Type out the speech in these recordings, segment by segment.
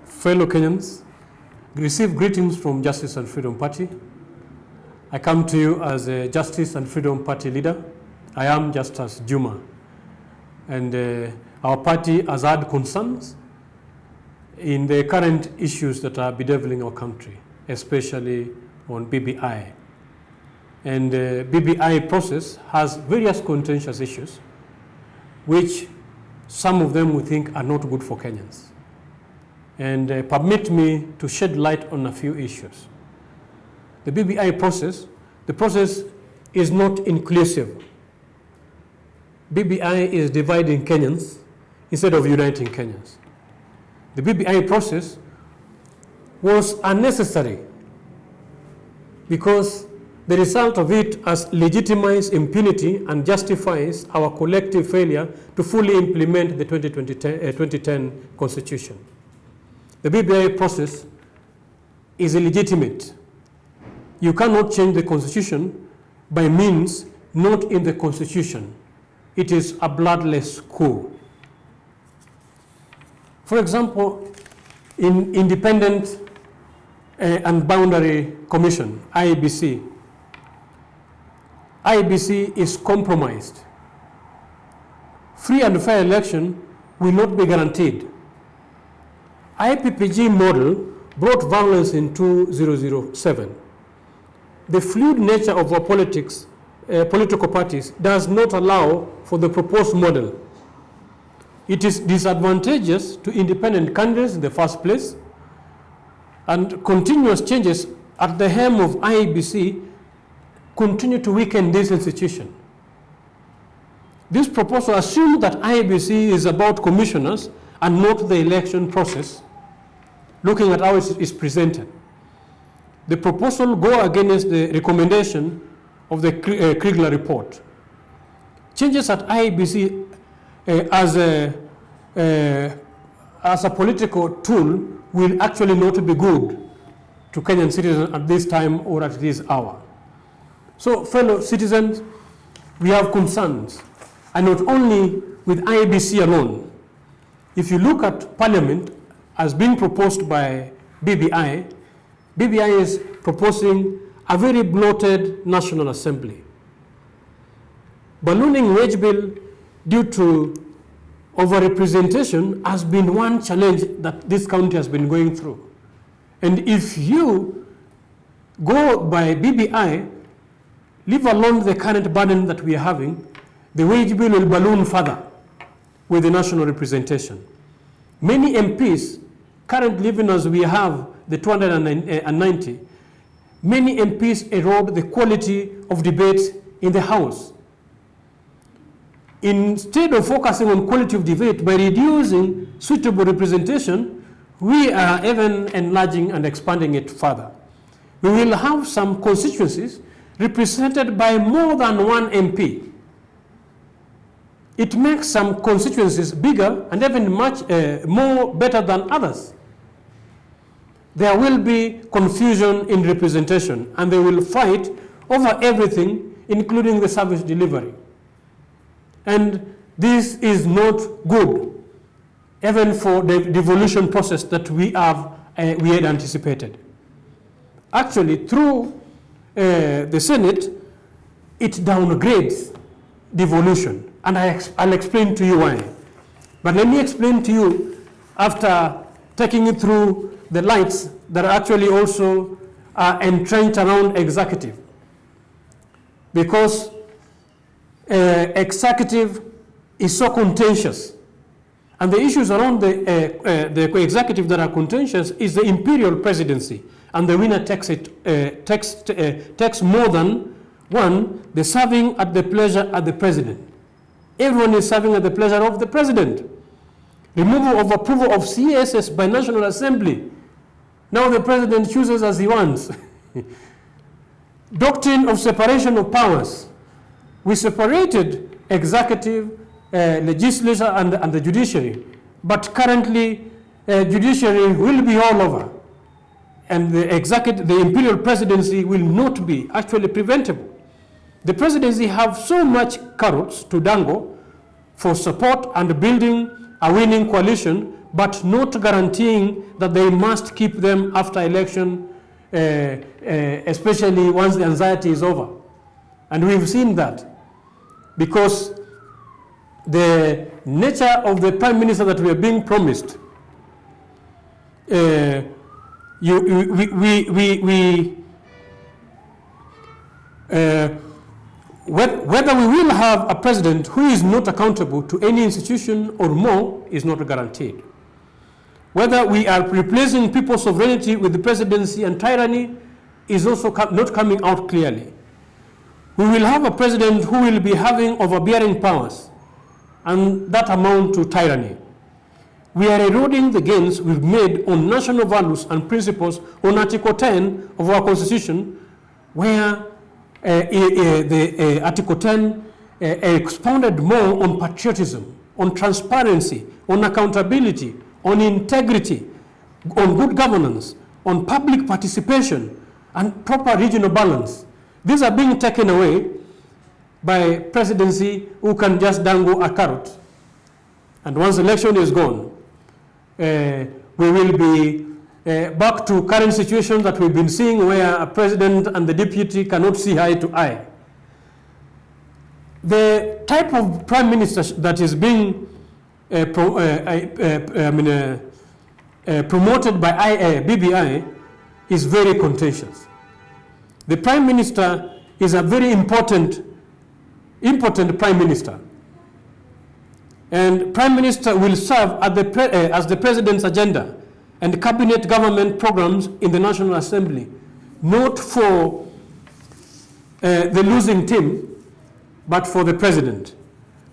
Fellow Kenyans, receive greetings from Justice and Freedom Party. I come to you as a Justice and Freedom Party leader. I am Justice Juma, and our party has had concerns in the current issues that are bedeviling our country, especially on BBI. And the BBI process has various contentious issues, which some of them we think are not good for Kenyans. And permit me to shed light on a few issues. The BBI process, the process is not inclusive. BBI is dividing Kenyans instead of uniting Kenyans. The BBI process was unnecessary because the result of it has legitimized impunity and justifies our collective failure to fully implement the 2010 Constitution. The BBI process is illegitimate. You cannot change the Constitution by means not in the Constitution. It is a bloodless coup. For example, in Independent and Boundary Commission, IEBC is compromised. Free and fair election will not be guaranteed. IPPG model brought violence in 2007. The fluid nature of our political parties does not allow for the proposed model. It is disadvantageous to independent candidates in the first place, and continuous changes at the helm of IEBC continue to weaken this institution. This proposal assumes that IEBC is about commissioners and not the election process, looking at how it is presented. The proposal goes against the recommendation of the Kriegler report. Changes at IEBC as a political tool will actually not be good to Kenyan citizens at this time or at this hour. So, fellow citizens, we have concerns, and not only with IEBC alone. If you look at Parliament as being proposed by BBI, BBI is proposing a very bloated National Assembly. Ballooning wage bill due to overrepresentation has been one challenge that this country has been going through. And if you go by BBI, leave alone the current burden that we are having, the wage bill will balloon further with the national representation. Many MPs, currently even as we have the 290, many MPs erode the quality of debate in the House. Instead of focusing on quality of debate by reducing suitable representation, we are even enlarging and expanding it further. We will have some constituencies represented by more than one MP. It makes some constituencies bigger and even much more better than others. There will be confusion in representation, and they will fight over everything, including the service delivery. And this is not good, even for the devolution process that we had anticipated. Actually, through the Senate, it downgrades devolution, and I'll explain to you why. But let me explain to you, after taking you through the lights that are actually also entrenched around executive. Because executive is so contentious, and the issues around the executive that are contentious is the imperial presidency, and the winner takes more than one, the serving at the pleasure of the president. Everyone is serving at the pleasure of the president. Removal of approval of CSS by National Assembly. Now the president chooses as he wants. Doctrine of separation of powers. We separated executive, legislature, and the judiciary. But currently, judiciary will be all over. And the imperial presidency will not be actually preventable. The presidency have so much carrots to dangle for support and building a winning coalition but not guaranteeing that they must keep them after election, especially once the anxiety is over. And we've seen that, because the nature of the prime minister that we are being promised, whether we will have a president who is not accountable to any institution or more is not guaranteed. Whether we are replacing people's sovereignty with the presidency and tyranny is also not coming out clearly. We will have a president who will be having overbearing powers, and that amount to tyranny. We are eroding the gains we've made on national values and principles on Article 10 of our Constitution, where the Article 10 expounded more on patriotism, on transparency, on accountability, on integrity, on good governance, on public participation, and proper regional balance. These are being taken away by presidency who can just dangle a carrot. And once the election is gone, we will be back to current situations that we've been seeing, where a president and the deputy cannot see eye to eye. The type of prime minister that is being promoted by BBI is very contentious. The prime minister is a very important prime minister. And prime minister will serve as the president's agenda and cabinet government programs in the National Assembly, not for the losing team, but for the president.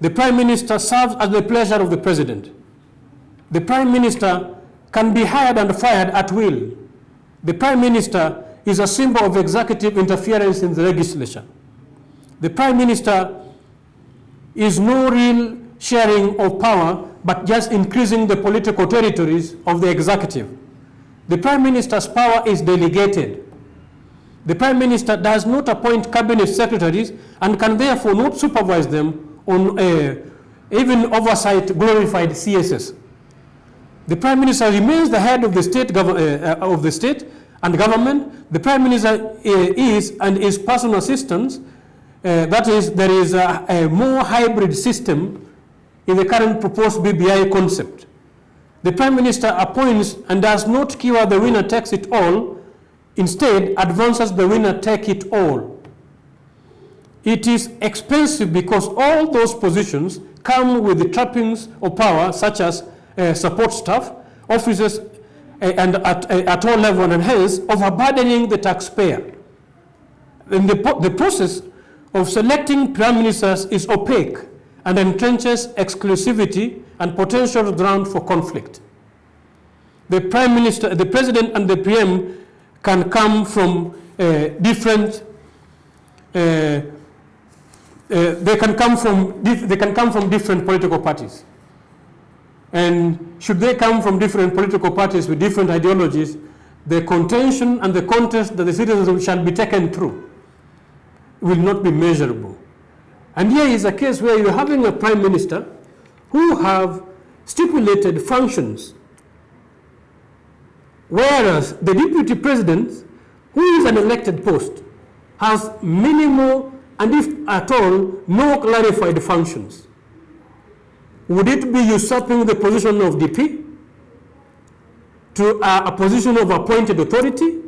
The prime minister serves at the pleasure of the president. The prime minister can be hired and fired at will. The prime minister is a symbol of executive interference in the legislature. The prime minister is no real sharing of power, but just increasing the political territories of the executive. The prime minister's power is delegated. The prime minister does not appoint cabinet secretaries and can therefore not supervise them on even oversight glorified CSS. The prime minister remains the head of the state and government. The prime minister is and his personal assistants. That is, there is a more hybrid system in the current proposed BBI concept. The prime minister appoints and does not cure the winner takes it all, instead advances the winner take it all. It is expensive because all those positions come with the trappings of power, such as support staff, officers, and at all levels, and hence overburdening the taxpayer. And the process of selecting prime ministers is opaque and entrenches exclusivity and potential ground for conflict. The prime minister, the president, and the PM can come from different. They can come from different political parties. And should they come from different political parties with different ideologies, the contention and the contest that the citizens shall be taken through will not be measurable. And here is a case where you're having a prime minister who have stipulated functions, whereas the deputy president, who is an elected post, has minimal and, if at all, no clarified functions. Would it be usurping the position of DP to a position of appointed authority?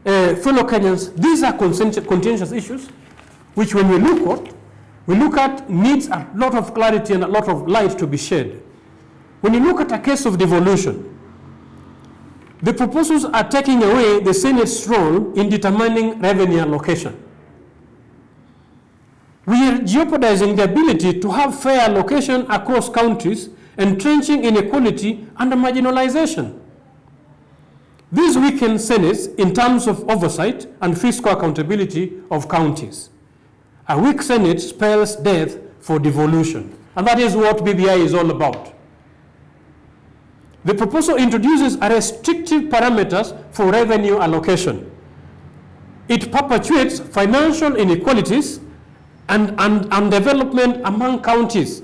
Fellow Kenyans, these are contentious issues, which when we look at needs a lot of clarity and a lot of light to be shed. When you look at a case of devolution, the proposals are taking away the Senate's role in determining revenue allocation. We are jeopardizing the ability to have fair allocation across countries, entrenching inequality and marginalization. These weaken Senates in terms of oversight and fiscal accountability of counties. A weak Senate spells death for devolution, and that is what BBI is all about. The proposal introduces a restrictive parameters for revenue allocation. It perpetuates financial inequalities and development among counties.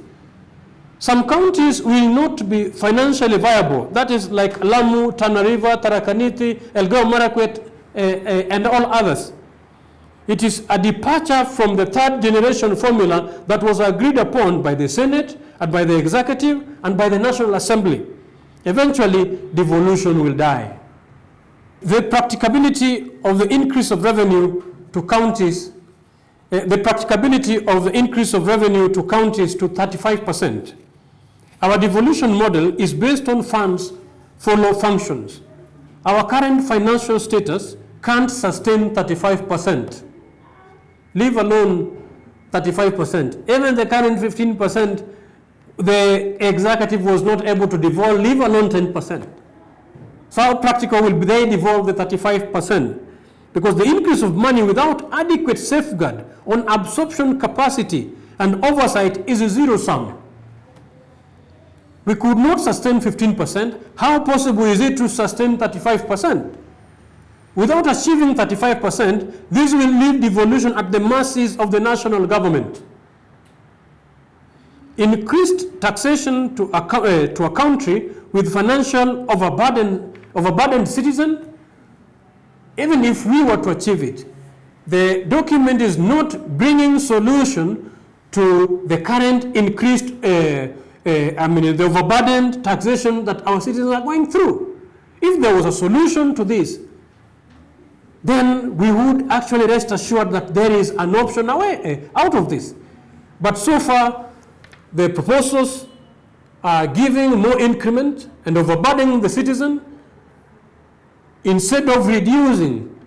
Some counties will not be financially viable. That is like Lamu, Tana River, Tharaka Nithi, Elgeyo Marakwet, and all others. It is a departure from the third generation formula that was agreed upon by the Senate and by the Executive and by the National Assembly. Eventually, devolution will die. The practicability of the increase of revenue to counties, to 35%. Our devolution model is based on funds follow functions. Our current financial status can't sustain 35%, leave alone 35%. Even the current 15%, the executive was not able to devolve, leave alone 10%. So how practical will they devolve the 35%? Because the increase of money without adequate safeguard on absorption capacity and oversight is a zero sum. We could not sustain 15%. How possible is it to sustain 35%? Without achieving 35%, this will leave devolution at the mercies of the national government. Increased taxation to a country with financial overburdened citizen, even if we were to achieve it, the document is not bringing solution to the current increased, the overburdened taxation that our citizens are going through. If there was a solution to this, then we would actually rest assured that there is an option out of this. But so far, the proposals are giving more increment and overburdening the citizen instead of reducing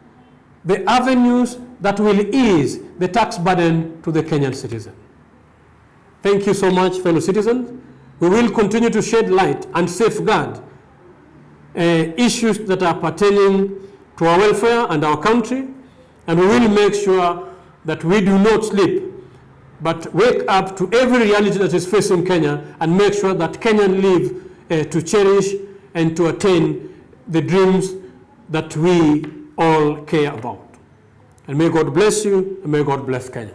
the avenues that will ease the tax burden to the Kenyan citizen. Thank you so much, fellow citizens. We will continue to shed light and safeguard issues that are pertaining to our welfare and our country, and we will make sure that we do not sleep, but wake up to every reality that is facing Kenya and make sure that Kenyans live to cherish and to attain the dreams that we all care about. And may God bless you, and may God bless Kenya.